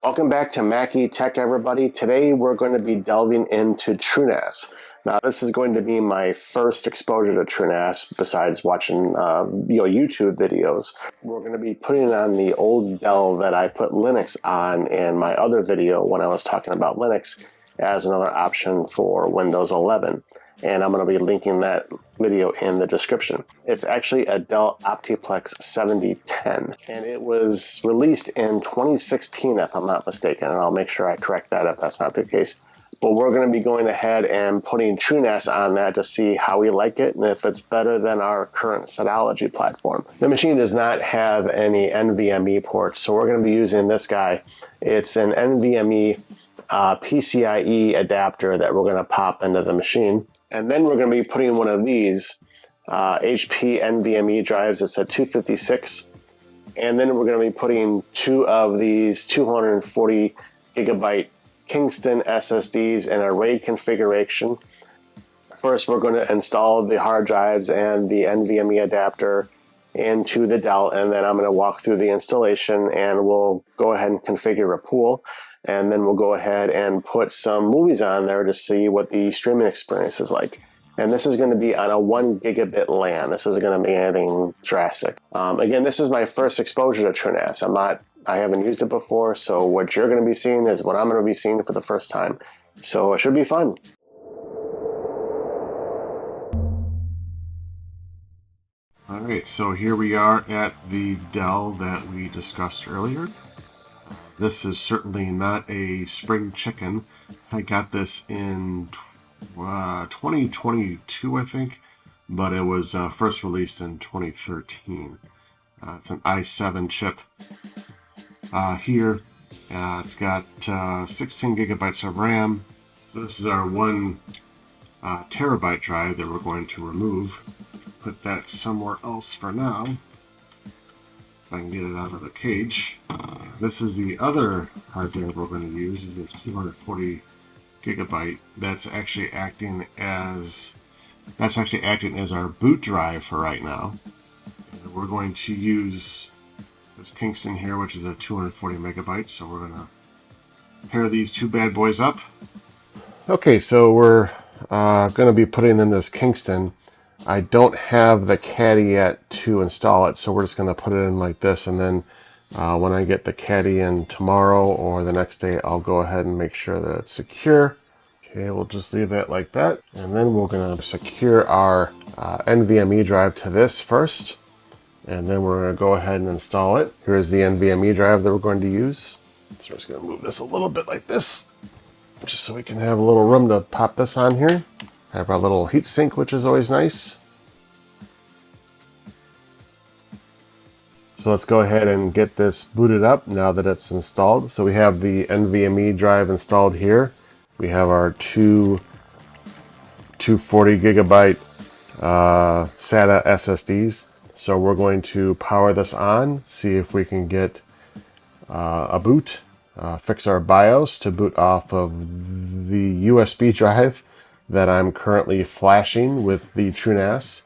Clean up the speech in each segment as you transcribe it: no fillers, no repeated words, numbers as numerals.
Welcome back to Mackie Tech, everybody. Today we're going to be delving into TrueNAS. Now, this is going to be my first exposure to TrueNAS besides watching YouTube videos. We're going to be putting it on the old Dell that I put Linux on in my other video when I was talking about Linux as another option for Windows 11. And I'm going to be linking that video in the description. It's actually a Dell Optiplex 7010, and it was released in 2016 if I'm not mistaken, and I'll make sure I correct that if that's not the case. But we're going to be going ahead and putting TrueNAS on that to see how we like it and if it's better than our current Synology platform. The machine does not have any NVMe ports, so we're going to be using this guy. It's an NVMe PCIe adapter that we're going to pop into the machine. And then we're going to be putting one of these HP NVMe drives. It's a 256. And then we're going to be putting two of these 240 gigabyte Kingston SSDs in a RAID configuration. First, we're going to install the hard drives and the NVMe adapter into the Dell, and then I'm going to walk through the installation and we'll go ahead and configure a pool. And then we'll go ahead and put some movies on there to see what the streaming experience is like. And this is going to be on a 1 gigabit LAN. This isn't going to be anything drastic. Again, this is my first exposure to TrueNAS. I haven't used it before, so what you're going to be seeing is what I'm going to be seeing for the first time. So it should be fun. All right, so here we are at the Dell that we discussed earlier. This is certainly not a spring chicken. I got this in 2022, I think, but it was first released in 2013. It's an i7 chip here. It's got 16 gigabytes of RAM. So this is our 1 terabyte drive that we're going to remove. Put that somewhere else for now. If I can get it out of the cage. This is the other hard drive we're going to use. Is a 240 gigabyte. That's actually acting as our boot drive for right now. And we're going to use this Kingston here, which is a 240 megabytes. So we're going to pair these two bad boys up. Okay, so we're going to be putting in this Kingston. I don't have the caddy yet to install it, so we're just going to put it in like this, and then when I get the caddy in tomorrow or the next day, I'll go ahead and make sure that it's secure. Okay, we'll just leave that like that, and then we're going to secure our NVMe drive to this first, and then we're going to go ahead and install it. Here's the NVMe drive that we're going to use. So we're just going to move this a little bit like this, just so we can have a little room to pop this on here. Have our little heat sink, which is always nice. So let's go ahead and get this booted up now that it's installed. So we have the NVMe drive installed here. We have our two 240 gigabyte SATA SSDs. So we're going to power this on, see if we can get a boot, fix our BIOS to boot off of the USB drive that I'm currently flashing with the TrueNAS,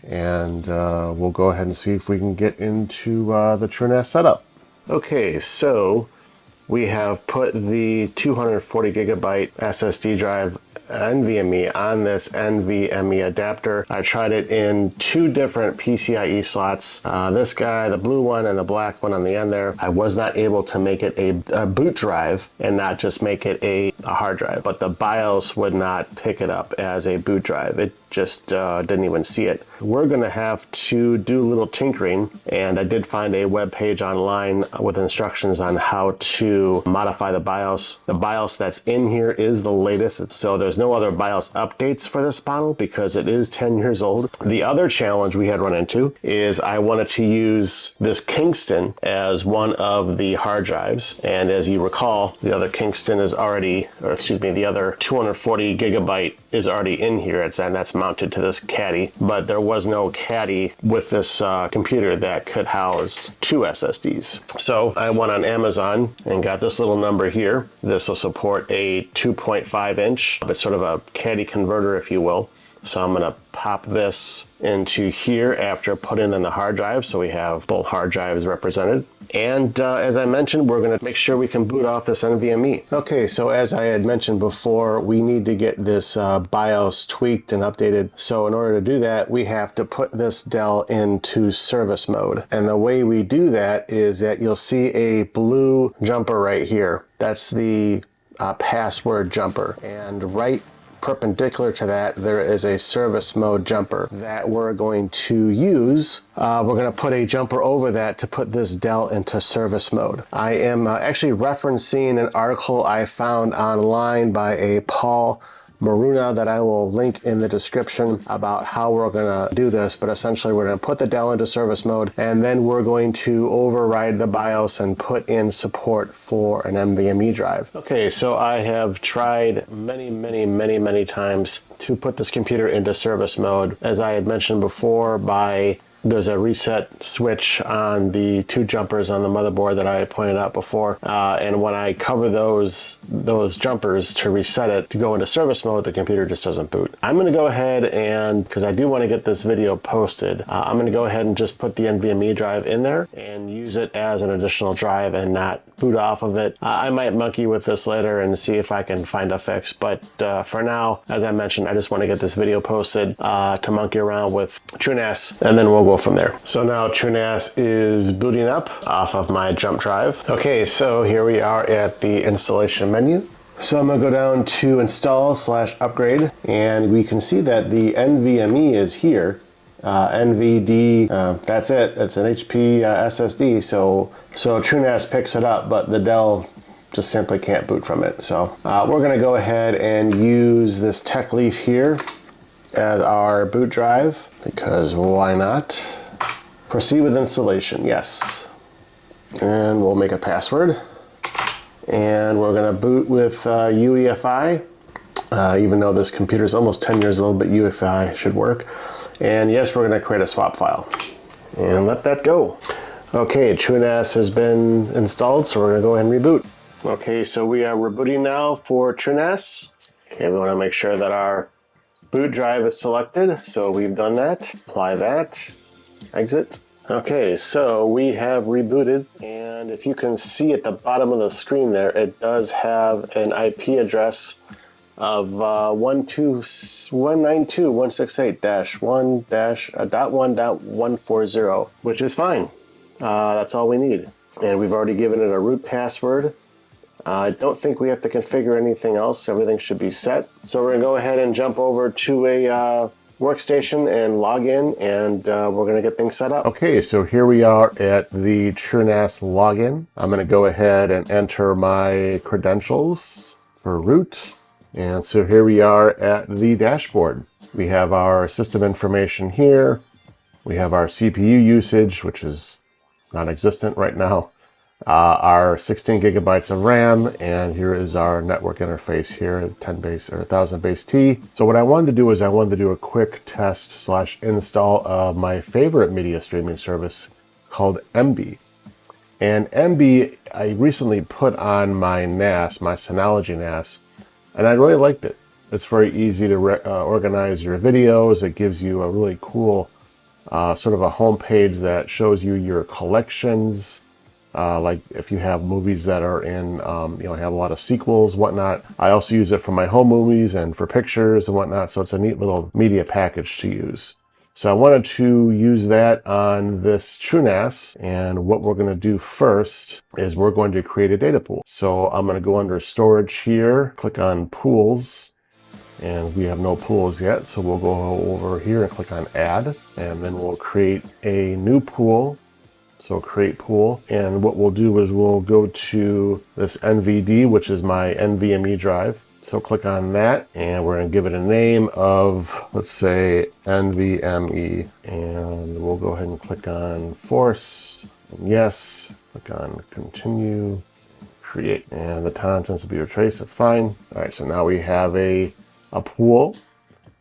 and we'll go ahead and see if we can get into the TrueNAS setup. Okay, so we have put the 240 gigabyte SSD drive NVMe on this NVMe adapter. I tried it in 2 different PCIe slots. This guy, the blue one, and the black one on the end there. I was not able to make it a boot drive and not just make it a hard drive, but the BIOS would not pick it up as a boot drive. It just didn't even see it. We're gonna have to do a little tinkering, and I did find a web page online with instructions on how to modify the BIOS. The BIOS that's in here is the latest, so there's no other BIOS updates for this model because it is 10 years old. The other challenge we had run into is I wanted to use this Kingston as one of the hard drives, and as you recall, the other Kingston is already, the other 240 gigabyte is already in here, and that's mounted to this caddy, but there was no caddy with this computer that could house 2 SSDs. So I went on Amazon and got this little number here. This will support a 2.5 inch, but sort of a caddy converter, if you will, So I'm gonna pop this into here after putting in the hard drive, so we have both hard drives represented. And as I mentioned, we're gonna make sure we can boot off this NVMe. Okay, so as I had mentioned before, we need to get this BIOS tweaked and updated. So in order to do that, we have to put this Dell into service mode. And the way we do that is that you'll see a blue jumper right here. That's the password jumper. And right perpendicular to that, there is a service mode jumper that we're going to use. We're going to put a jumper over that to put this Dell into service mode. I am actually referencing an article I found online by a Paul Maruna that I will link in the description about how we're going to do this, but essentially we're going to put the Dell into service mode, and then we're going to override the BIOS and put in support for an NVMe drive. Okay, so I have tried many times to put this computer into service mode. As I had mentioned before, there's a reset switch on the two jumpers on the motherboard that I pointed out before, and when I cover those jumpers to reset it to go into service mode, the computer just doesn't boot. I'm going to go ahead and, because I do want to get this video posted, I'm going to go ahead and just put the NVMe drive in there and use it as an additional drive and not boot off of it. I might monkey with this later and see if I can find a fix, but for now, as I mentioned, I just want to get this video posted to monkey around with TrueNAS, and then we'll go from there. So now TrueNAS is booting up off of my jump drive. Okay, so here we are at the installation menu. So I'm gonna go down to install/upgrade, and we can see that the NVMe is here. NVD, that's it. It's an HP SSD. So TrueNAS picks it up, but the Dell just simply can't boot from it. So we're gonna go ahead and use this tech leaf here as our boot drive, because why not? Proceed with installation, yes. And we'll make a password. And we're gonna boot with UEFI, even though this computer is almost 10 years old, but UEFI should work. And yes, we're gonna create a swap file and let that go. Okay, TrueNAS has been installed, so we're gonna go ahead and reboot. Okay, so we are rebooting now for TrueNAS. Okay, we wanna make sure that our boot drive is selected, so we've done that. Apply that, exit. Okay, so we have rebooted, and if you can see at the bottom of the screen there, it does have an IP address of 192.168-1.1.140, which is fine. That's all we need. And we've already given it a root password. I don't think we have to configure anything else. Everything should be set. So we're gonna go ahead and jump over to a workstation and log in, and we're gonna get things set up. Okay, so here we are at the TrueNAS login. I'm gonna go ahead and enter my credentials for root. And so here we are at the dashboard. We have our system information here. We have our CPU usage, which is non-existent right now. Our 16 gigabytes of RAM, and here is our network interface here, 10 base or 1000 base T. So what I wanted to do is I wanted to do a quick test/install of my favorite media streaming service called MB. And MB, I recently put on my NAS, my Synology NAS, and I really liked it. It's very easy to organize your videos. It gives you a really cool sort of a home page that shows you your collections. Like if you have movies that are in, have a lot of sequels, whatnot. I also use it for my home movies and for pictures and whatnot. So it's a neat little media package to use. So I wanted to use that on this TrueNAS, and what we're going to do first is we're going to create a data pool. So I'm going to go under storage here, click on pools, and we have no pools yet. So we'll go over here and click on add, and then we'll create a new pool. So create pool, and what we'll do is we'll go to this NVD, which is my NVMe drive. So click on that, and we're going to give it a name of, let's say, NVME. And we'll go ahead and click on force, yes, click on continue, create. And the contents will be retraced, that's fine. All right, so now we have a pool.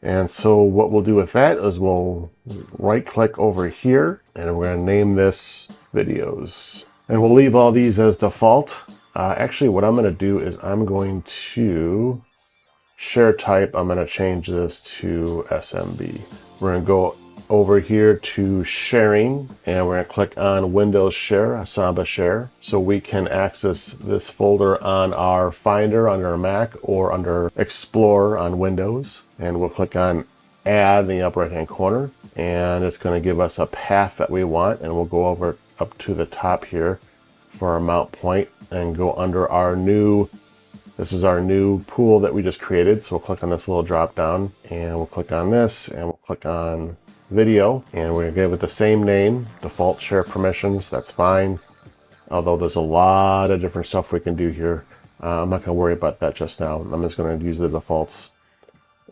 And so what we'll do with that is we'll right click over here, and we're going to name this videos. And we'll leave all these as default. Actually, what I'm going to do is I'm going to share type, I'm going to change this to SMB. We're going to go over here to sharing, and we're going to click on Windows Share, Samba Share, so we can access this folder on our Finder under our Mac or under Explorer on Windows. And we'll click on Add in the upper right hand corner, and it's going to give us a path that we want, and we'll go over up to the top here for our mount point and go under our new, this is our new pool that we just created. So we'll click on this little drop down, and we'll click on this, and we'll click on video, and we're gonna give it the same name, default share permissions. That's fine, although there's a lot of different stuff we can do here. I'm not gonna worry about that just now. I'm just gonna use the defaults,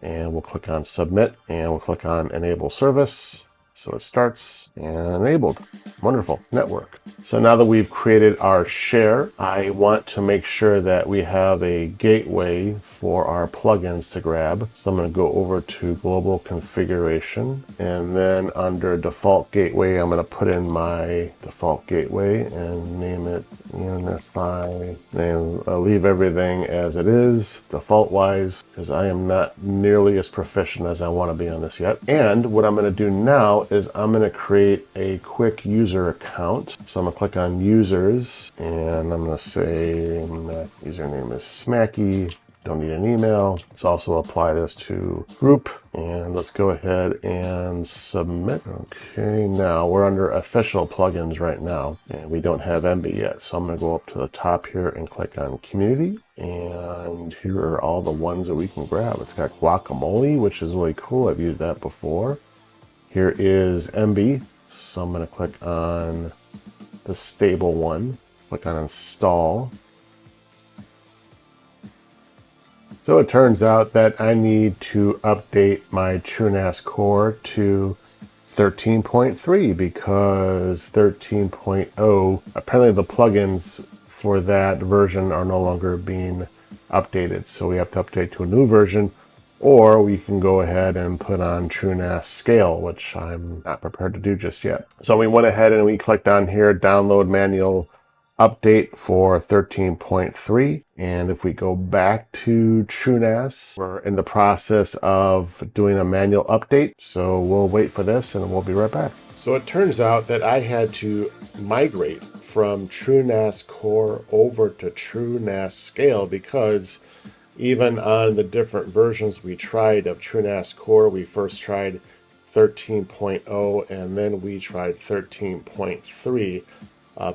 and we'll click on submit, and we'll click on enable service. So it starts and enabled. Wonderful. Network. So now that we've created our share, I want to make sure that we have a gateway for our plugins to grab. So I'm going to go over to global configuration, and then under default gateway, I'm going to put in my default gateway and name it Unify. And I'll leave everything as it is default wise, because I am not nearly as proficient as I want to be on this yet. And what I'm going to do now is I'm going to create a quick user account. So I'm going to click on users, and I'm going to say my username is Smacky. Don't need an email. Let's also apply this to group, and let's go ahead and submit. Okay, now we're under official plugins right now, and we don't have MB yet. So I'm going to go up to the top here and click on community, and here are all the ones that we can grab. It's got Guacamole, which is really cool. I've used that before. Here is MB, so I'm going to click on the stable one, click on install. So it turns out that I need to update my TrueNAS Core to 13.3 because 13.0, apparently the plugins for that version are no longer being updated. So we have to update to a new version, or we can go ahead and put on TrueNAS Scale, which I'm not prepared to do just yet. So we went ahead and we clicked on here, download manual update for 13.3. And if we go back to TrueNAS, we're in the process of doing a manual update. So we'll wait for this and we'll be right back. So it turns out that I had to migrate from TrueNAS Core over to TrueNAS Scale because even on the different versions we tried of TrueNAS Core, we first tried 13.0 and then we tried 13.3.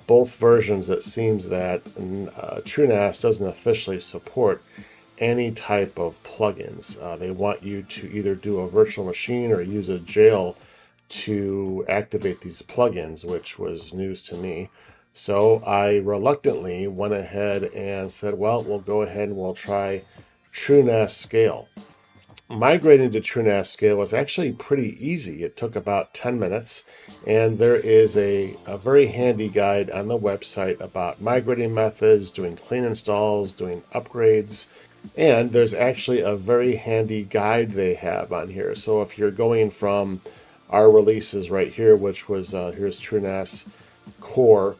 Both versions, it seems that TrueNAS doesn't officially support any type of plugins. They want you to either do a virtual machine or use a jail to activate these plugins, which was news to me. So I reluctantly went ahead and said, well, we'll go ahead and we'll try TrueNAS Scale. Migrating to TrueNAS Scale was actually pretty easy. It took about 10 minutes, and there is a very handy guide on the website about migrating methods, doing clean installs, doing upgrades, and there's actually a very handy guide they have on here. So if you're going from our releases right here, which was here's TrueNAS Core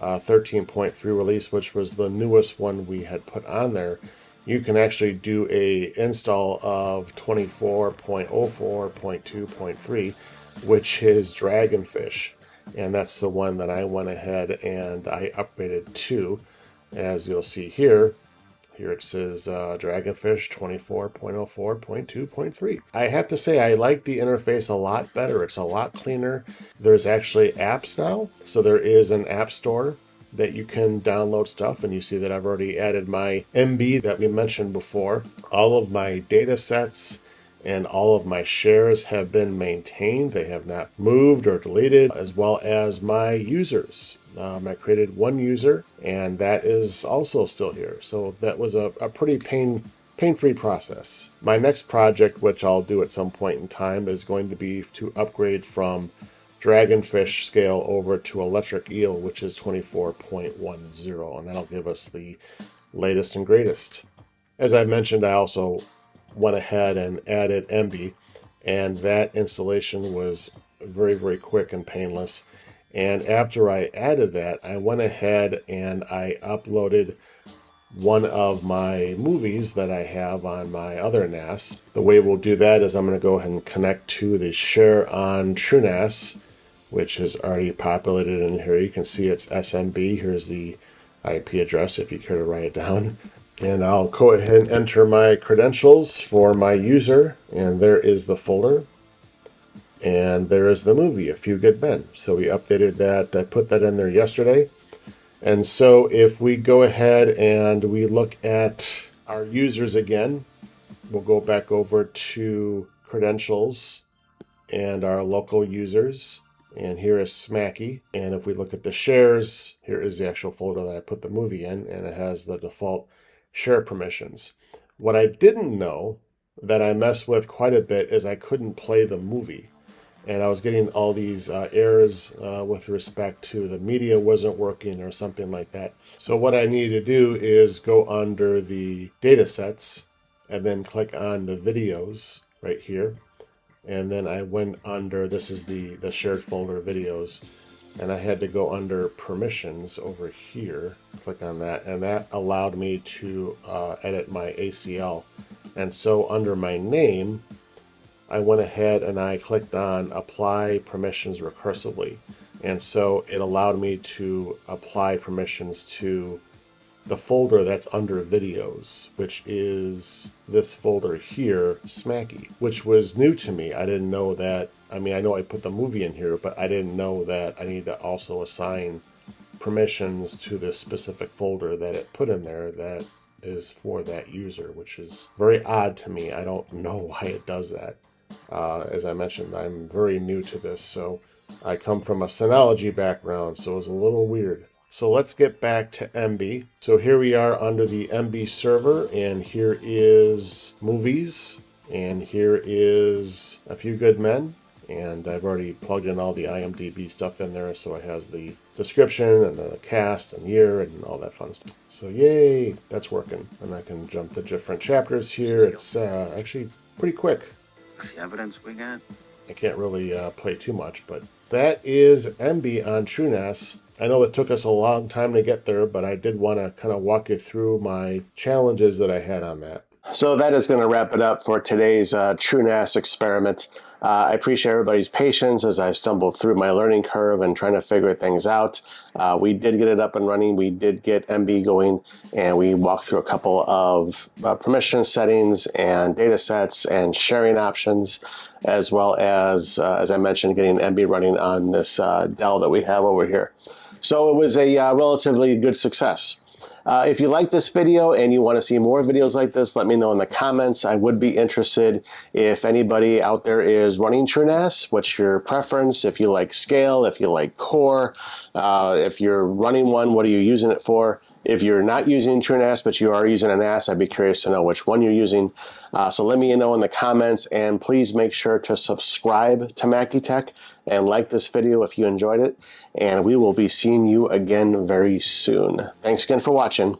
13.3 release, which was the newest one we had put on there, you can actually do a install of 24.04.2.3, which is Dragonfish, and that's the one that I went ahead and I upgraded to. As you'll see here it says Dragonfish 24.04.2.3. I have to say I like the interface a lot better. It's a lot cleaner. There's actually apps now, so there is an app store that you can download stuff, and you see that I've already added my MB that we mentioned before. All of my data sets and all of my shares have been maintained. They have not moved or deleted, as well as my users. I created one user, and that is also still here. So that was a pretty pain-free process. My next project, which I'll do at some point in time, is going to be to upgrade from Dragonfish Scale over to Electric Eel, which is 24.10, and that'll give us the latest and greatest. As I mentioned, I also went ahead and added MB, and that installation was very, very quick and painless. And after I added that, I went ahead and I uploaded one of my movies that I have on my other NAS. The way we'll do that is I'm going to go ahead and connect to the share on TrueNAS, which is already populated in here. You can see it's SMB. Here's the IP address if you care to write it down. And I'll go ahead and enter my credentials for my user, and there is the folder. And there is the movie, A Few Good Men. So we updated that. I put that in there yesterday. And so if we go ahead and we look at our users again, we'll go back over to credentials and our local users. And here is Smacky. And if we look at the shares, here is the actual folder that I put the movie in, and it has the default share permissions. What I didn't know that I messed with quite a bit is I couldn't play the movie. And I was getting all these errors with respect to the media wasn't working or something like that. So what I need to do is go under the data sets and then click on the videos right here. And then I went under, this is the shared folder videos, and I had to go under permissions over here, click on that, and that allowed me to edit my ACL. And so under my name, I went ahead and I clicked on apply permissions recursively. And so it allowed me to apply permissions to the folder that's under videos, which is this folder here, Smacky, which was new to me. I didn't know that. I mean, I know I put the movie in here, but I didn't know that I need to also assign permissions to this specific folder that it put in there that is for that user, which is very odd to me. I don't know why it does that. As I mentioned, I'm very new to this, so I come from a Synology background, so it's a little weird. So let's get back to MB. So here we are under the MB server, and here is movies, and here is A Few Good Men, and I've already plugged in all the IMDb stuff in there, so it has the description and the cast and year and all that fun stuff. So yay, that's working. And I can jump to different chapters here. It's actually pretty quick. The evidence we got? I can't really play too much, but that is MB on TrueNAS. I know it took us a long time to get there, but I did want to kind of walk you through my challenges that I had on that. So that is going to wrap it up for today's TrueNAS experiment. I appreciate everybody's patience as I stumbled through my learning curve and trying to figure things out. We did get it up and running. We did get MB going, and we walked through a couple of permission settings and data sets and sharing options, as well as I mentioned, getting MB running on this Dell that we have over here. So it was a relatively good success. If you like this video and you want to see more videos like this, let me know in the comments. I would be interested if anybody out there is running TrueNAS. What's your preference? If you like Scale, if you like Core, if you're running one, what are you using it for? If you're not using TrueNAS, but you are using a NAS, I'd be curious to know which one you're using. So let me know in the comments, and please make sure to subscribe to Mackie Tech and like this video if you enjoyed it. And we will be seeing you again very soon. Thanks again for watching.